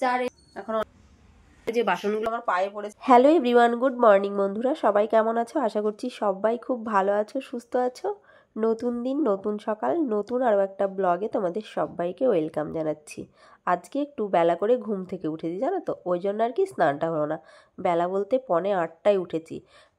যার এখন যে বাসনগুলো আমার পায়ে পড়েছে। হ্যালো এভরিওয়ান, গুড মর্নিং বন্ধুরা, সবাই কেমন আছো? আশা করছি সবাই খুব ভালো আছো, সুস্থ আছো। নতুন দিন, নতুন সকাল, নতুন আরও একটা ব্লগে তোমাদের সবাইকে ওয়েলকাম জানাচ্ছি। আজকে একটু বেলা করে ঘুম থেকে উঠেছি, জানো তো, ওই জন্য আর কি স্নানটা হলো না। বেলা বলতে 8:45 উঠেছি।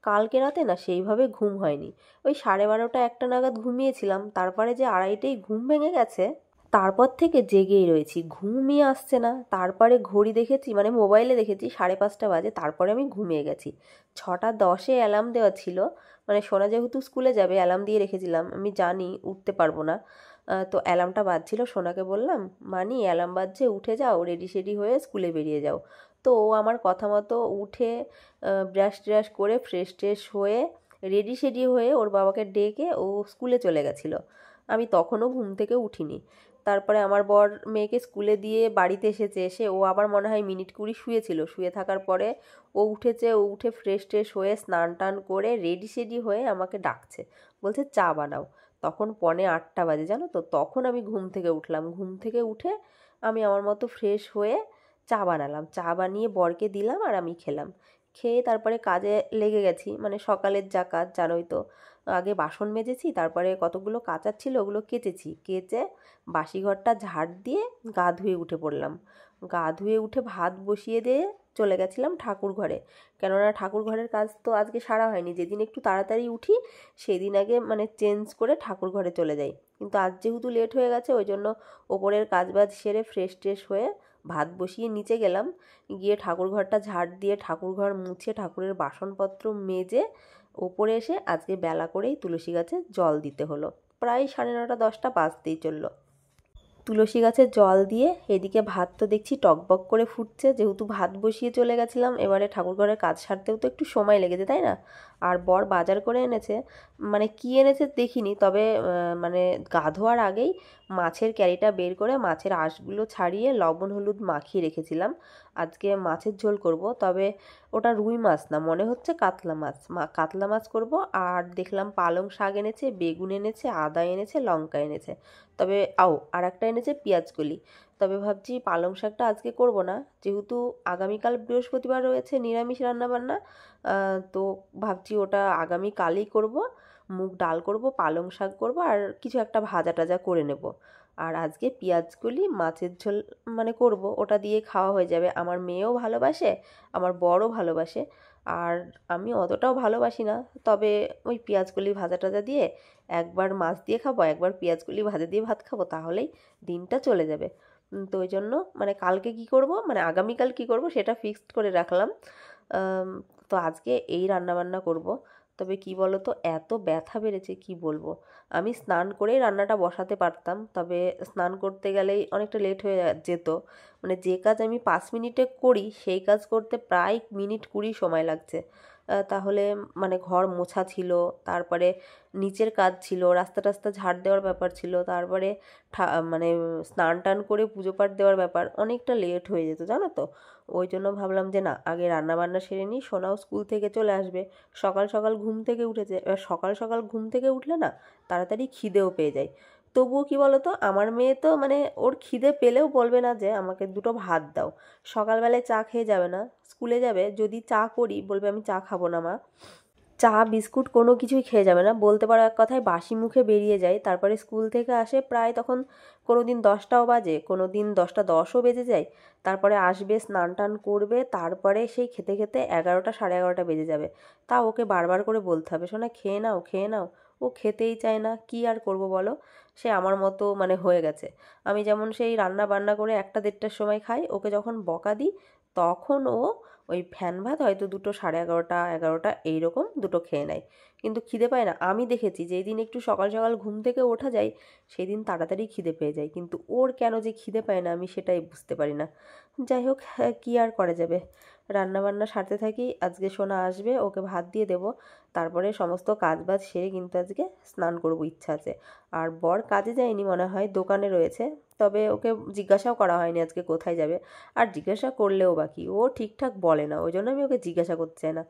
কালকে রাতে না সেইভাবে ঘুম হয়নি, ওই 12:30 একটা নাগাদ ঘুমিয়েছিলাম, তারপরে যে 2:30টায় ঘুম ভেঙে গেছে। তারপর থেকে জেগেই রয়েছি, ঘুমই আসছে না। তারপরে ঘড়ি দেখেছি, মানে মোবাইলে দেখেছি 5:30 বাজে, তারপরে আমি ঘুমিয়ে গেছি। 6:10 অ্যালার্ম দেওয়া ছিল, মানে সোনা যেহেতু স্কুলে যাবে অ্যালার্ম দিয়ে রেখেছিলাম, আমি জানি উঠতে পারবো না। তো অ্যালার্মটা বাজছিল, সোনাকে বললাম মানি অ্যালার্ম বাজছে, উঠে যাও, রেডি সেডি হয়ে স্কুলে বেরিয়ে যাও। তো ও আমার কথা মতো উঠে ব্রাশ ট্রাশ করে ফ্রেশ ট্রেশ হয়ে রেডি সেডি হয়ে ওর বাবাকে ডেকে ও স্কুলে চলে গেছিলো। আমি তখনও ঘুম থেকে উঠিনি। তারপরে আমার বর মেয়েকে স্কুলে দিয়ে বাড়িতে এসেছে, এসে ও আবার মনে হয় মিনিট 20 শুয়েছিল। শুয়ে থাকার পরে ও উঠেছে, ও উঠে ফ্রেশ ট্রেশ হয়ে স্নান টান করে রেডি সেডি হয়ে আমাকে ডাকছে, বলছে চা বানাও। তখন 7:45 বাজে, জানো তো। তখন আমি ঘুম থেকে উঠলাম, ঘুম থেকে উঠে আমি আমার মতো ফ্রেশ হয়ে চা বানালাম, চা বানিয়ে বরকে দিলাম আর আমি খেলাম। খেয়ে তারপরে কাজে লেগে গেছি, মানে সকালের যা কাজ জানোই তো। আগে বাসন মেজেছি, তারপরে কতগুলো কাচার ছিল ওগুলো কেচেছি, কেচে বাসি ঘরটা ঝাড় দিয়ে গা ধুয়ে উঠে পড়লাম। গা ধুয়ে উঠে ভাত বসিয়ে দিয়ে চলে গেছিলাম ঠাকুর ঘরে, কেননা ঠাকুর ঘরের কাজ তো আজকে সারা হয়নি। যেদিন একটু তাড়াতাড়ি উঠি সেদিন আগে মানে চেঞ্জ করে ঠাকুর ঘরে চলে যাই, কিন্তু আজ যেহেতু লেট হয়ে গেছে ওই জন্য ওপরের কাজবাজ সেরে ফ্রেশ ট্রেশ হয়ে ভাত বসিয়ে নিচে গেলাম। গিয়ে ঠাকুর ঘরটা ঝাড় দিয়ে ঠাকুর ঘর মুছে ঠাকুরের বাসনপত্র মেজে ওপরে এসে আজকে বেলা করেই তুলসী গাছে জল দিতে হলো। প্রায় 9:30 10টা বাজতেই চললো। তুলসী গাছে জল দিয়ে এদিকে ভাত তো দেখছি টকবক করে ফুটছে, যেহেতু ভাত বসিয়ে চলে গেছিলাম, এবারে ঠাকুরঘরের কাজ সারতেও তো একটু সময় লেগেছে, তাই না। আর বর বাজার করে এনেছে, মানে কি এনেছে দেখিনি, তবে মানে গা ধোয়ার আগেই মাছের ক্যারিটা বের করে মাছের আঁশগুলো ছাড়িয়ে লবণ হলুদ মাখিয়ে রেখেছিলাম। আজকে মাছের ঝোল করব, তবে ওটা রুই মাছ না, মনে হচ্ছে কাতলা মাছ, কাতলা মাছ করব। আর দেখলাম পালং শাক এনেছে, বেগুন এনেছে, আদা এনেছে, লঙ্কা এনেছে, তবে আর একটা এনেছে পেঁয়াজকলি। তবে ভাবছি পালং শাকটা আজকে করব না, যেহেতু আগামীকাল বৃহস্পতিবার রয়েছে, নিরামিষ রান্নাবান্না। তো ভাবছি ওটা আগামীকালই করব। মুগ ডাল করব, পালং শাক করব, আর কিছু একটা ভাজা টাজা করে নেব। আর আজকে পেঁয়াজকলি মাছের ঝোল মানে করব, ওটা দিয়ে খাওয়া হয়ে যাবে। আমার মেয়েও ভালোবাসে, আমার বড়ও ভালোবাসে, আর আমি অতটাও ভালোবাসি না। তবে ওই পেঁয়াজকলি ভাজা টাজা দিয়ে একবার মাছ দিয়ে খাবো, একবার পেঁয়াজকলি ভাজা দিয়ে ভাত খাবো, তাহলেই দিনটা চলে যাবে। তো ওই জন্য মানে কালকে কি করব, মানে আগামীকাল কি করব সেটা ফিক্সড করে রাখলাম। তো আজকে এই রান্নাবান্না করব। তবে কি বলো তো, এত ব্যথা বেড়েছে কি বলবো। আমি স্নান করেই রান্নাটা বসাতে পারতাম, তবে স্নান করতে গেলেই অনেকটা লেট হয়ে যেত। মানে যে কাজ আমি 5 মিনিটে করি সেই কাজ করতে প্রায় মিনিট 20 সময় লাগছে। তাহলে মানে ঘর মোছা ছিল, তারপরে নিচের কাজ ছিল, রাস্তা টাস্তা ঝাড় দেওয়ার ব্যাপার ছিল, তারপরে মানে স্নান টান করে পুজো পাঠ দেওয়ার ব্যাপার, অনেকটা লেট হয়ে যেত, জানো তো। ওই জন্য ভাবলাম যে না, আগে রান্নাবান্না সেরে নিই, সোনাও স্কুল থেকে চলে আসবে। সকাল সকাল ঘুম থেকে উঠেছে, এবার সকাল সকাল ঘুম থেকে উঠলে না তাড়াতাড়ি খিদেও পেয়ে যায়। তবুও কি বলো তো, আমার মেয়ে তো মানে ওর খিদে পেলেও বলবে না যে আমাকে দুটো ভাত দাও। সকালবেলায় চা খেয়ে যাবে না, স্কুলে যাবে, যদি চা করি বলবে আমি চা খাবো না মা। চা বিস্কুট কোনো কিছুই খেয়ে যাবে না, বলতে পারো এক কথায় বাসি মুখে বেরিয়ে যায়। তারপরে স্কুল থেকে আসে প্রায় তখন কোনো দিন 10টাও বাজে, কোনো দিন 10টা 10ও বেজে যায়। তারপরে আসবে, স্নান টান করবে, তারপরে সেই খেতে খেতে 11টা 11:30 বেজে যাবে। তা ওকে বারবার করে বলতে হবে, শোনা খেয়ে নাও খেয়ে নাও। ও খেতেই চায় না, কি আর করব বলো। সে আমার মতো মানে হয়ে গেছে। আমি যেমন সেই রান্না বান্না করে 1টা 1:30টার সময় খাই, ওকে যখন বকা দিই তখন ও ওই ফ্যান ভাত হয়তো দুটো 11:30 11টা এইরকম দুটো খেয়ে নেয়, কিন্তু খিদে পায় না। আমি দেখেছি যেই দিন একটু সকাল সকাল ঘুম থেকে ওঠা যায় সেই দিন তাড়াতাড়ি খিদে পেয়ে যায়, কিন্তু ওর কেন যে খিদে পায় না আমি সেটাই বুঝতে পারি না। যাই হোক, কী আর করা যাবে। রান্নাবান্না সারতে থাকি, আজকে সোনা আসবে, ওকে ভাত দিয়ে দেবো, তারপরে সমস্ত কাজবাজ সেরে কিন্তু আজকে স্নান করবো, ইচ্ছা আছে। আর বর কাজে যায়নি মনে হয়, দোকানে রয়েছে, তবে ওকে জিজ্ঞাসাও করা হয়নি আজকে কোথায় যাবে। আর জিজ্ঞাসা করলেও বাকি ও ঠিকঠাক বলে না, ওই জন্য আমি ওকে জিজ্ঞাসা করতে চাই না।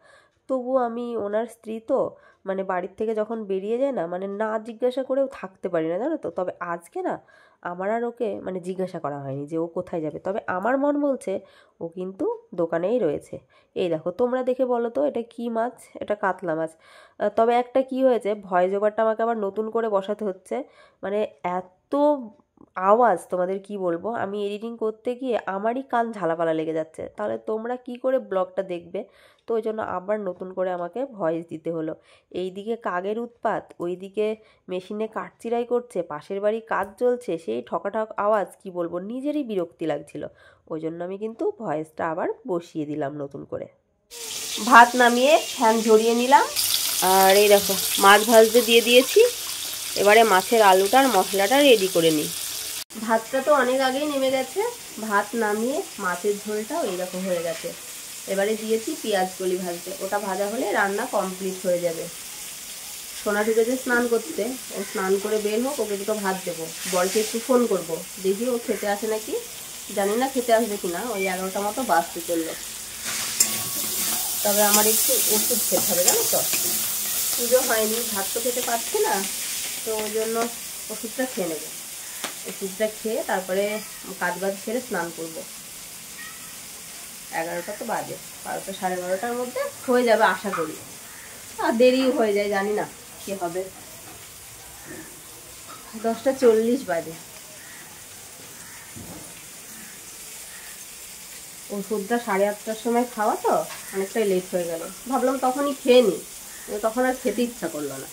তবু আমি ওনার স্ত্রী তো, মানে বাড়ির থেকে যখন বেরিয়ে যায় না, মানে না জিজ্ঞাসা করেও থাকতে পারি না, জানো তো। তবে আজকে না আমার আর ওকে মানে জিজ্ঞাসা করা হয়নি যে ও কোথায় যাবে। তবে আমার মন বলছে ও কিন্তু দোকানেই রয়েছে। এই দেখো তোমরা দেখে বলো তো এটা কী মাছ? এটা কাতলা মাছ। তবে একটা কি হয়েছে, ভয়েস ওভারটা আমাকে আবার নতুন করে বসাতে হচ্ছে। মানে এত আওয়াজ তোমাদের কি বলবো, আমি এডিটিং করতে গিয়ে আমারই কান ঝালাপালা লেগে যাচ্ছে। তাহলে তোমরা কি করে ব্লগটা দেখবে? তো ওই জন্য আবার নতুন করে আমাকে ভয়েস দিতে হলো। এইদিকে কাকের উৎপাত, ওইদিকে মেশিনে কাঠচিরাই করছে, পাশের বাড়ি কাজ চলছে, সেই ঠকাঠক আওয়াজ কি বলবো, নিজেরই বিরক্তি লাগছিল। ওই জন্য আমি কিন্তু ভয়েসটা আবার বসিয়ে দিলাম নতুন করে। ভাত নামিয়ে ফ্যান ঝরিয়ে নিলাম, আর এই দেখো মাছ ভাজতে দিয়ে দিয়েছি। এবারে মাছের আলুটার মশলাটা রেডি করে নিই। ভাতটা তো অনেক আগেই নেমে গেছে, ভাত নামিয়ে মাছের ঝোলটাও এইরকম হয়ে গেছে। এবারে দিয়েছি পেঁয়াজ কলি ভাজতে, ওটা ভাজা হলে রান্না কমপ্লিট হয়ে যাবে। সোনা ঢুকেছে স্নান করতে, ও স্নান করে বের হোক, ওকে দুটো ভাত দেবো। বরকে একটু ফোন করব, দেখি ও খেতে আসে নাকি, জানি না খেতে আসবে কিনা। ওই 11টা মতো বাজতে চললো। তবে আমার একটু ওষুধ খেতে হবে জানো তো, পুজো হয়নি, ভাত তো খেতে পারছি না, তো ওই জন্য ওষুধটা খেয়ে নেবো। ওষুধটা খেয়ে তারপরে কাজ বাজ ছেড়ে স্নান করবো। 11টা তো বাজে, 12টা সাড়ে 12টার মধ্যে হয়ে যাবে আশা করি। আর দেরিও হয়ে যায়, জানি না কি হবে। 10টা 40 বাজে। ওষুধটা 8:30টার সময় খাওয়া তো অনেকটাই লেট হয়ে গেল, ভাবলাম তখনই খেয়ে নিই, তখন আর খেতে ইচ্ছা করলো না।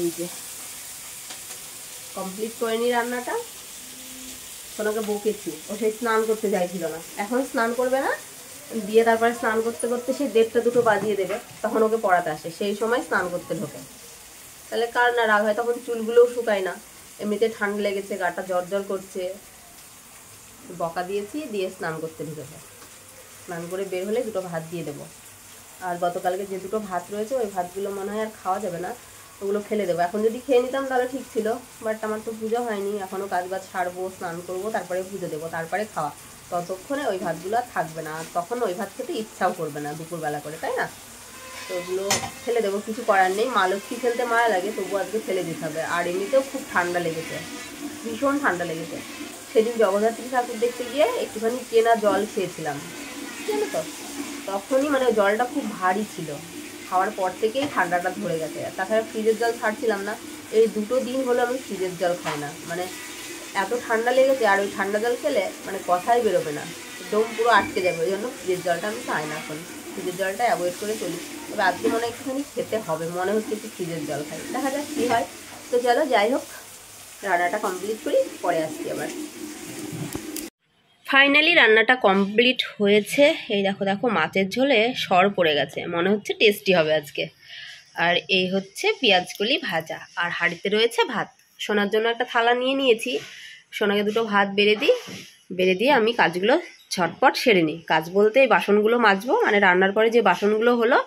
এই যে কমপ্লিট করে নি রান্নাটা। সোনাকে বকেছি, ও সেই স্নান করতে চাইছিল না, এখন স্নান করবে না, দিয়ে তারপরে স্নান করতে করতে সেই 1:30 2টো বাজিয়ে দেবে, তখন ওকে পড়াতে আসে, সেই সময় স্নান করতে ঢোকে। তাহলে কার না রাগ হয়, তখন চুলগুলোও শুকায় না, এমনিতে ঠান্ডা লেগেছে, গাটা জ্বর জ্বর করছে। বকা দিয়েছি, দিয়ে স্নান করতে ঢুকেছে। স্নান করে বের হলে দুটো ভাত দিয়ে দেবো। আর গতকালকে যে দুটো ভাত রয়েছে ওই ভাতগুলো মনে হয় আর খাওয়া যাবে না, ওগুলো ফেলে দেবো। এখন যদি খেয়ে নিতাম তাহলে ঠিক ছিল, বাট আমার তো পুজো হয়নি, এখনও কাজ বাজ ছাড়বো, স্নান করবো, তারপরে পুজো দেবো, তারপরে খাওয়া। ততক্ষণে ওই ভাতগুলো আর থাকবে না, আর তখন ওই ভাত খেতে ইচ্ছাও করবে না দুপুরবেলা করে, তাই না? তো ওগুলো ফেলে দেবো, কিছু করার নেই। মা লক্ষ্মী ফেলতে মায়া লাগে, তবু আজকে ফেলে দিতে হবে। আর এমনিতেও খুব ঠান্ডা লেগেছে, ভীষণ ঠান্ডা লেগেছে। সেদিন জগদ্ধাত্রী ঠাকুর দেখতে গিয়ে একটুখানি কেনা জল খেয়েছিলাম, জানো তো, তখনই মানে জলটা খুব ভারী ছিল, খাওয়ার পর থেকেই ঠান্ডাটা ধরে গেছে। তাছাড়া ফ্রিজের জল ছাড়ছিলাম না, এই 2 দিন হলো আমি ফ্রিজের জল খাই না, মানে এত ঠান্ডা লেগেছে। আর ওই ঠান্ডা জল খেলে মানে কথাই বেরোবে না, দম পুরো আটকে যাবে, ওই জন্য ফ্রিজের জলটা আমি খাই না এখন, ফ্রিজের জলটা অ্যাভয়েড করে চলি। তবে আজকে মনে হয় একটুখানি খেতে হবে, মনে হচ্ছে একটু ফ্রিজের জল খাই, দেখা যাক কী হয়। তো চলো যাই হোক, রান্নাটা কমপ্লিট করি, পরে আসছি আবার। ফাইনালি রান্নাটা কমপ্লিট হয়েছে। এই দেখো দেখো মাছের ঝোলে সর পড়ে গেছে, মনে হচ্ছে টেস্টি হবে আজকে। আর এই হচ্ছে পেঁয়াজকলি ভাজা, আর হাঁড়িতে রয়েছে ভাত। সোনার জন্য একটা থালা নিয়ে নিয়েছি, সোনাকে দুটো ভাত বেড়ে দিয়ে আমি কাজগুলো ঝটপট সেরে নিই। কাজ বলতে এই বাসনগুলো মাজবো, মানে রান্নার পরে যে বাসনগুলো হলো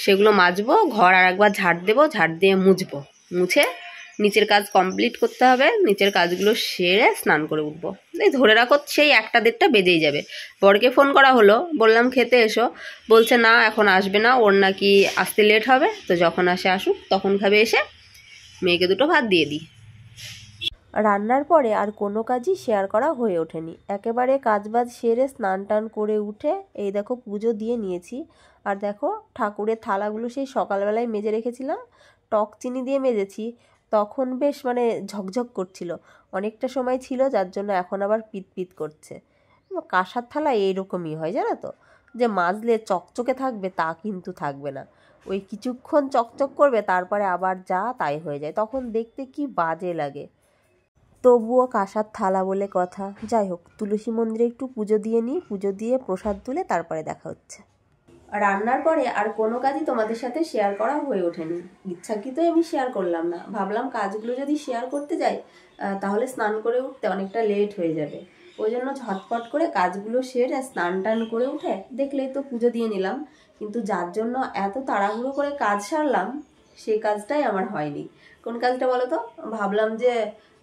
সেগুলো মাজবো, ঘর আর একবার ঝাড় দেবো, ঝাড় দিয়ে মুছে নিচের কাজ কমপ্লিট করতে হবে। নিচের কাজগুলো সেরে স্নান করে উঠবো। এই ধরে রাখো সেই 1টা 1:30টা বেজেই যাবে। বরকে ফোন করা হলো, বললাম খেতে এসো, বলছে না এখন আসবে না, ওর নাকি আসতে লেট হবে, তো যখন আসে আসুক, তখন খাবে এসে। মেয়েকে দুটো ভাত দিয়ে দিই। রান্নার পরে আর কোনো কাজই শেয়ার করা হয়ে ওঠেনি, একেবারে কাজবাজ সেরে স্নান টান করে উঠে এই দেখো পুজো দিয়ে নিয়েছি। আর দেখো ঠাকুরের থালাগুলো সেই সকালবেলায় মেজে রেখেছিলাম, টক চিনি দিয়ে মেজেছি, তখন বেশ মানে ঝকঝক করছিল, অনেকটা সময় ছিল, যার জন্য এখন আবার পিত করছে। কাঁসার থালা এইরকমই হয় জানো তো, যে মাজলে চকচকে থাকবে তা কিন্তু থাকবে না, ওই কিছুক্ষণ চকচক করবে, তারপরে আবার যা তাই হয়ে যায়, তখন দেখতে কি বাজে লাগে। তবুও কাঁসার থালা বলে কথা। যাই হোক, তুলসী মন্দিরে একটু পুজো দিয়ে নিই, পুজো দিয়ে প্রসাদ তুলে তারপরে দেখা হচ্ছে। রান্নার পরে আর কোনো কাজই তোমাদের সাথে শেয়ার করা হয়ে ওঠেনি, ইচ্ছাকৃতই আমি শেয়ার করলাম না, ভাবলাম কাজগুলো যদি শেয়ার করতে যাই তাহলে স্নান করে উঠতে অনেকটা লেট হয়ে যাবে। ওই জন্য ঝটপট করে কাজগুলো সেরে স্নান টান করে উঠে দেখলেই তো পুজো দিয়ে নিলাম। কিন্তু যার জন্য এত তাড়াহুড়ো করে কাজ সারলাম সেই কাজটাই আমার হয়নি। কোন কাজটা বলো তো? ভাবলাম যে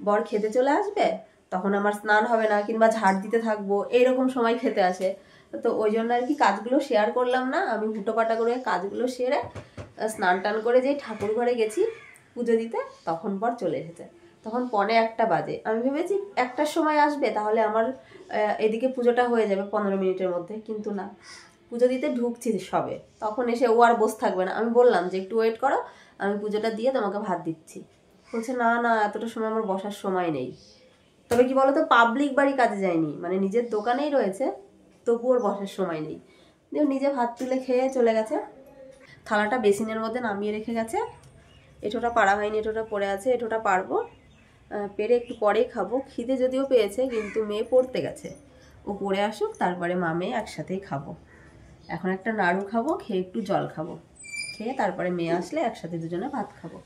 বর খেতে চলে আসবে, তখন আমার স্নান হবে না, কিংবা ঝাড় দিতে থাকবো, এইরকম সময় খেতে আসে, তো ওই জন্য আর কি কাজগুলো শেয়ার করলাম না। আমি হুটোপাটা করে কাজগুলো সেরে স্নান টান করে যেই ঠাকুর ঘরে গেছি পুজো দিতে, তখন পর চলে এসেছে। তখন 1:45 বাজে। আমি ভেবেছি 1টার সময় আসবে, তাহলে আমার এদিকে পুজোটা হয়ে যাবে 15 মিনিটের মধ্যে, কিন্তু না, পুজো দিতে ঢুকছি সবে, তখন এসে ও আর বসে থাকবে না। আমি বললাম যে একটু ওয়েট করো, আমি পুজোটা দিয়ে তোমাকে ভাত দিচ্ছি। বলছে না না, এতটা সময় আমার বসার সময় নেই। তবে কি বলতো, পাবলিক বাড়ি কাজে যায়নি, মানে নিজের দোকানেই রয়েছে, তবু ওর বসার সময় নেই। দিয়ে নিজে ভাত তুলে খেয়ে চলে গেছে। থালাটা বেসিনের মধ্যে নামিয়ে রেখে গেছে। এঁঠোটা পাড়া হয়নি, এঁঠোটা পড়ে আছে, এঁঠোটা পারবো, পেরে একটু পরেই খাবো। খিদে যদিও পেয়েছে, কিন্তু মেয়ে পড়তে গেছে, ও পড়ে আসুক, তারপরে মা মেয়ে একসাথেই খাবো। এখন একটা নাড়ু খাবো, খেয়ে একটু জল খাবো, খেয়ে তারপরে মেয়ে আসলে একসাথে দুজনে ভাত খাবো।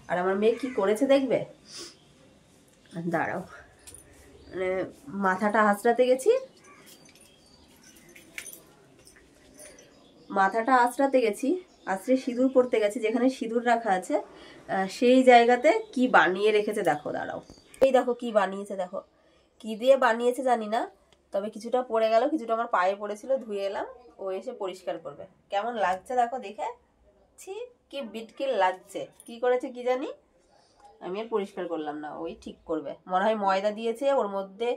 আর আমার মেয়ে কি করেছে দেখবে, দাঁড়াও। মানে মাথাটা আঁচড়াতে গেছি, আঁচড়ে সিঁদুর পড়তে গেছি, যেখানে সিঁদুর রাখা আছে সেই জায়গাতে কি বানিয়ে রেখেছে দেখো, দাঁড়াও। এই দেখো কি বানিয়েছে, দেখো কি দিয়ে বানিয়েছে জানি না, তবে কিছুটা পড়ে গেল, কিছুটা আমার পায়ে পড়েছিল, ধুয়ে এলাম, ও এসে পরিষ্কার করবে। কেমন লাগছে দেখো দেখে, ছি কি বিটকিল লাগছে। কি করেছে কি জানি, আমি আর পরিষ্কার করলাম না, ওই ঠিক করবে মনে হয়। ময়দা দিয়েছে, ওর মধ্যে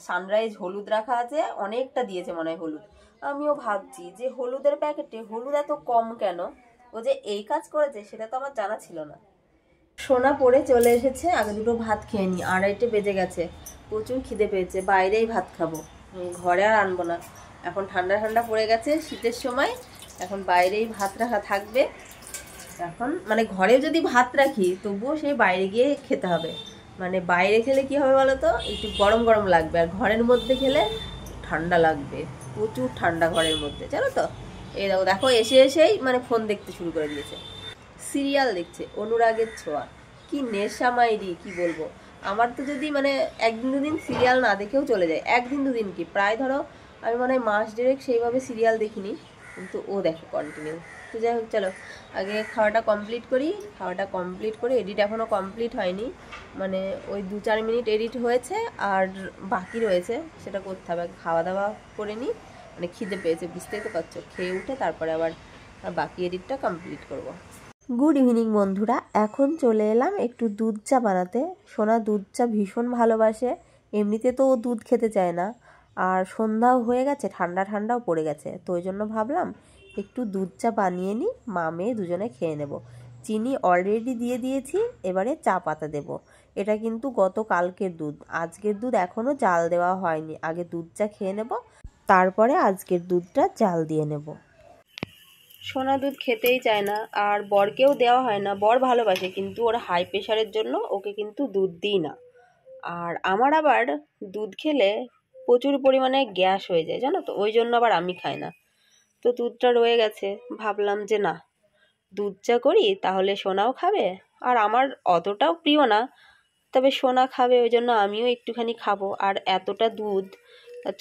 সানরাইজ হলুদ রাখা আছে, অনেকটা দিয়েছে মনে হয় হলুদ। আমিও ভাবছি যে হলুদের প্যাকেটে হলুদ এত কম কেন, ও যে এই কাজ করেছে সেটা তো আমার জানা ছিল না। সোনা পড়ে চলে এসেছে, আগে দুটো ভাত খেয়ে নি, 2:30 বেজে গেছে, প্রচুর খিদে পেয়েছে, বাইরেই ভাত খাবো, ঘরে আর আনবো না। এখন ঠান্ডা ঠান্ডা পড়ে গেছে, শীতের সময়, এখন বাইরেই ভাত রাখা থাকবে। এখন মানে ঘরে যদি ভাত রাখি তবুও সেই বাইরে গিয়ে খেতে হবে। মানে বাইরে খেলে কি হবে বলো তো, একটু গরম গরম লাগবে, আর ঘরের মধ্যে খেলে ঠান্ডা লাগবে, প্রচুর ঠান্ডা ঘরের মধ্যে, জানো তো। এই দেখো দেখো, এসে এসেই মানে ফোন দেখতে শুরু করে দিয়েছে, সিরিয়াল দেখছে, অনুরাগের ছোঁয়া। কি নেশা মাইরি, কি বলবো। আমার তো যদি মানে একদিন দুদিন সিরিয়াল না দেখেও চলে যায়, একদিন দুদিন কি প্রায় ধরো আমি মনে হয় মাস দেড়েক সেইভাবে সিরিয়াল দেখিনি, কিন্তু ও দেখে কন্টিনিউ। তো যাই হোক, চলো আগে খাওয়াটা কমপ্লিট করি। খাওয়াটা কমপ্লিট করে, এডিট এখনও কমপ্লিট হয়নি, মানে ওই 2-4 মিনিট এডিট হয়েছে, আর বাকি রয়েছে, সেটা করতে হবে। খাওয়া দাওয়া করে নিই, মানে খিদে পেয়েছে, বুঝতেই তো পারছো, খেয়ে উঠে তারপরে আবার বাকি এডিটটা কমপ্লিট করব। গুড ইভিনিং বন্ধুরা, এখন চলে এলাম একটু দুধ চা বানাতে। সোনা দুধ চা ভীষণ ভালোবাসে, এমনিতে তো ও দুধ খেতে চায় না, আর সন্ধ্যাও হয়ে গেছে, ঠান্ডা ঠান্ডাও পড়ে গেছে, তো ওই জন্য ভাবলাম একটু দুধ চা বানিয়ে নিই, মা মেয়ে দুজনে খেয়ে নেব। চিনি অলরেডি দিয়ে দিয়েছি, এবারে চা পাতা দেব। এটা কিন্তু গতকালকের দুধ, আজকের দুধ এখনও জাল দেওয়া হয়নি, আগে দুধ চা খেয়ে নেব, তারপরে আজকের দুধটা জাল দিয়ে নেব। সোনা দুধ খেতেই চায় না, আর বরকেও দেওয়া হয় না, বর ভালোবাসে কিন্তু ওর হাই প্রেশারের জন্য ওকে কিন্তু দুধ দিই না। আর আমার আবার দুধ খেলে প্রচুর পরিমাণে গ্যাস হয়ে যায়, জানো তো, ওই জন্য আবার আমি খাই না। তো দুধটা রয়ে গেছে, ভাবলাম যে না, দুধ চা করি, তাহলে সোনাও খাবে, আর আমার অতটাও প্রিয় না, তবে সোনা খাবে, ওই জন্য আমিও একটুখানি খাবো। আর এতটা দুধ,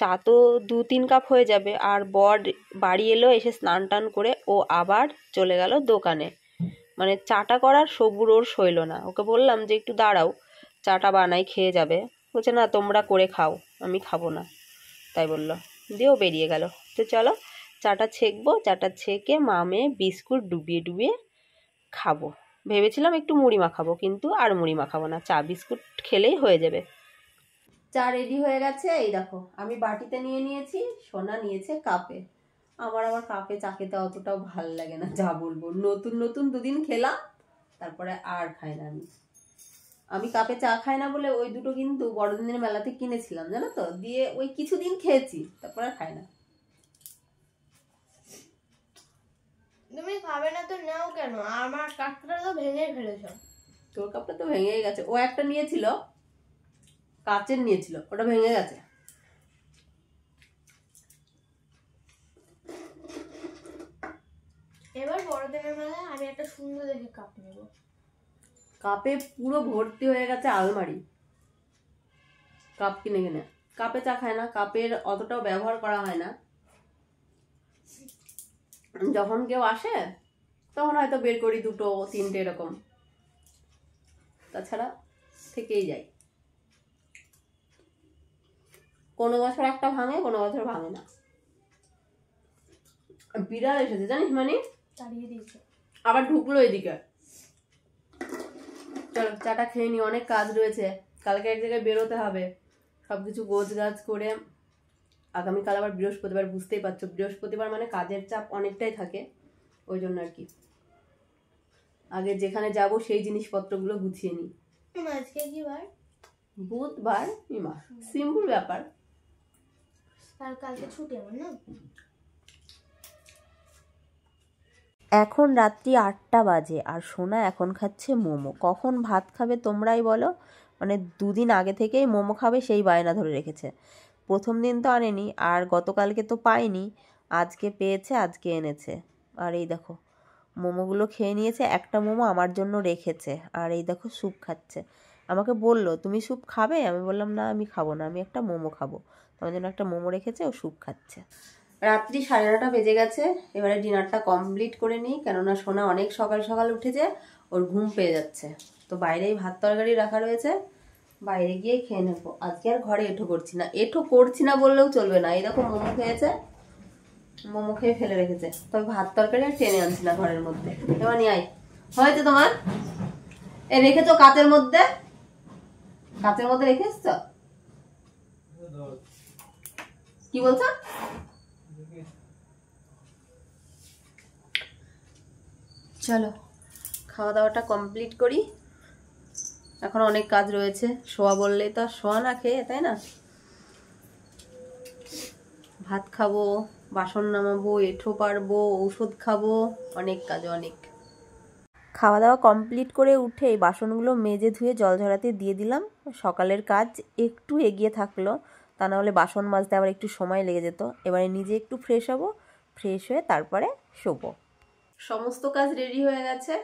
চা তো 2-3 কাপ হয়ে যাবে। আর বর বাড়ি এলো, এসে স্নান টান করে ও আবার চলে গেল দোকানে, মানে চাটা করার সবুর ওর সইল না। ওকে বললাম যে একটু দাঁড়াও, চাটা বানাই, খেয়ে যাবে। বলছে না, তোমরা করে খাও, আমি খাবো না, তাই বললো, দিয়েও বেরিয়ে গেল। তো চলো চাটা ছেঁকবো, চাটা ছেঁকে মা মেয়ে বিস্কুট ডুবিয়ে ডুবিয়ে খাবো। ভেবেছিলাম একটু মুড়ি মাখাবো, কিন্তু আর মুড়ি মাখাবো না, চা বিস্কুট খেলেই হয়ে যাবে। চা রেডি হয়ে গেছে, এই দেখো আমি বাটিতে নিয়ে নিয়েছি, সোনা নিয়েছে কাপে। আমার আবার কাপে চা খেতে অতটাও ভাল লাগে না, যা বলবো, নতুন নতুন দুদিন খেলাম, তারপরে আর খাই না। আমি কাপে চা খাই না বলে ওই দুটো কিন্তু বড়দিনের মেলাতে কিনেছিলাম, জানো তো, দিয়ে ওই কিছুদিন খেয়েছি, তারপরে আর খাই না। তুমি খাবে না তো নাও কেন, আমার কাপটা তো ভেঙে ফেলেছো। তোর কাপটা তো ভেঙেই গেছে, ও একটা নিয়েছিল, কাচের নিয়েছিল, ওটা ভেঙে গেছে। এবার বড়দিনের মেলায় আমি একটা সুন্দর দেখে কাপ নেব। কাপে পুরো ভর্তি হয়ে গেছে আলমারি, কাপ কিনে কিনে। কাপে চা খায় না, কাপের অতটাও ব্যবহার করা হয় না, যখন কেউ আসে তখন হয়তো বের করি 2-3টে এরকম, তাছাড়া থেকেই যায়। কোনো বছর একটা ভাঙে, কোনো বছর ভাঙে না। বিড়াল এসেছে জানিস, মানে তাড়িয়ে দিয়েছে। আবার ঢুকলো এদিকে। চলো চাটা খেয়ে নি, অনেক কাজ রয়েছে, কালকে এক জায়গায় বেরোতে হবে, সবকিছু গোছ গাছ করে। আগামীকাল আবার বৃহস্পতিবার, বুঝতেই পারছো বৃহস্পতিবার মানে কাজের চাপ অনেকটাই থাকে, ওই জন্য আর কি আগে যেখানে যাব সেই জিনিসপত্রগুলো গুছিয়ে নিই। আজকে কি বার? বুধবার। ইমা সিম্পল ব্যাপার। আর কালকে ছুটি আমার না। এখন রাত্রি 8টা বাজে আর সোনা এখন খাচ্ছে মোমো। কখন ভাত খাবে তোমরাই বলো, মানে দুদিন আগে থেকেই মোমো খাবে সেই বায়না ধরে রেখেছে। প্রথম দিন তো আনেনি, আর গতকালকে তো পাইনি, আজকে পেয়েছে, আজকে এনেছে। আর এই দেখো মোমোগুলো খেয়ে নিয়েছে, একটা মোমো আমার জন্য রেখেছে, আর এই দেখো স্যুপ খাচ্ছে। আমাকে বললো তুমি স্যুপ খাবে, আমি বললাম না আমি খাবো না, আমি একটা মোমো খাবো। আমার জন্য একটা মোমো রেখেছে, ও স্যুপ খাচ্ছে। রাত্রি 9:30 বেজে গেছে, এবারে ডিনারটা কমপ্লিট করে নিই, কেননা সোনা অনেক সকাল সকাল উঠেছে, ওর ঘুম পেয়ে যাচ্ছে। তো বাইরেই ভাত তরকারি রাখা রয়েছে, বাইরে গিয়ে খেয়ে নেবো। আজকে আর ঘরে এঁঠো করছি না, এঁঠো করছি না বললেও চলবে না। এরকম মোমো খেয়েছে, মোমো খেয়ে ফেলে রেখেছে, তবে ভাত তরকারি আর টেনে আনছি না ঘরের মধ্যে। এবার নিয়ে আয়, হয়েছে তোমার? এ রেখেছো কাচের মধ্যে, কাচের মধ্যে রেখে এসছো? কি বলছো? চলো খাওয়া দাওয়াটা কমপ্লিট করি, এখন অনেক কাজ রয়েছে। শোয়া বললেই তো আর শোয়া না খেয়ে, তাই না? ভাত খাবো, বাসন নামাবো, এঁঠো পারবো, ঔষধ খাবো, অনেক কাজ অনেক। খাওয়া দাওয়া কমপ্লিট করে উঠে বাসনগুলো মেজে ধুয়ে জল ঝরাতে দিয়ে দিলাম। সকালের কাজ একটু এগিয়ে থাকলো, তা না হলে বাসন মাজতে আবার একটু সময় লেগে যেত। এবারে নিজে একটু ফ্রেশ হব, ফ্রেশ হয়ে তারপরে শোবো। সমস্ত কাজ রেডি হয়ে গেছে,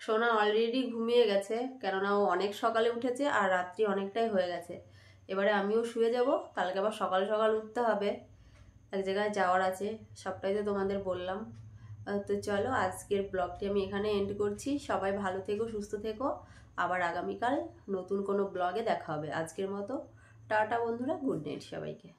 সোনা অলরেডি ঘুমিয়ে গেছে, কেননা ও অনেক সকালে উঠেছে আর রাত্রি অনেকটাই হয়ে গেছে। এবারে আমিও শুয়ে যাব, কালকে আবার সকাল সকাল উঠতে হবে, এক জায়গায় যাওয়ার আছে, সবটাই তো তোমাদের বললাম। তো চলো আজকের ব্লগটি আমি এখানে এন্ড করছি। সবাই ভালো থেকো, সুস্থ থেকো, আবার আগামীকাল নতুন কোনো ব্লগে দেখা হবে। আজকের মতো টাটা বন্ধুরা, গুড নাইট সবাইকে।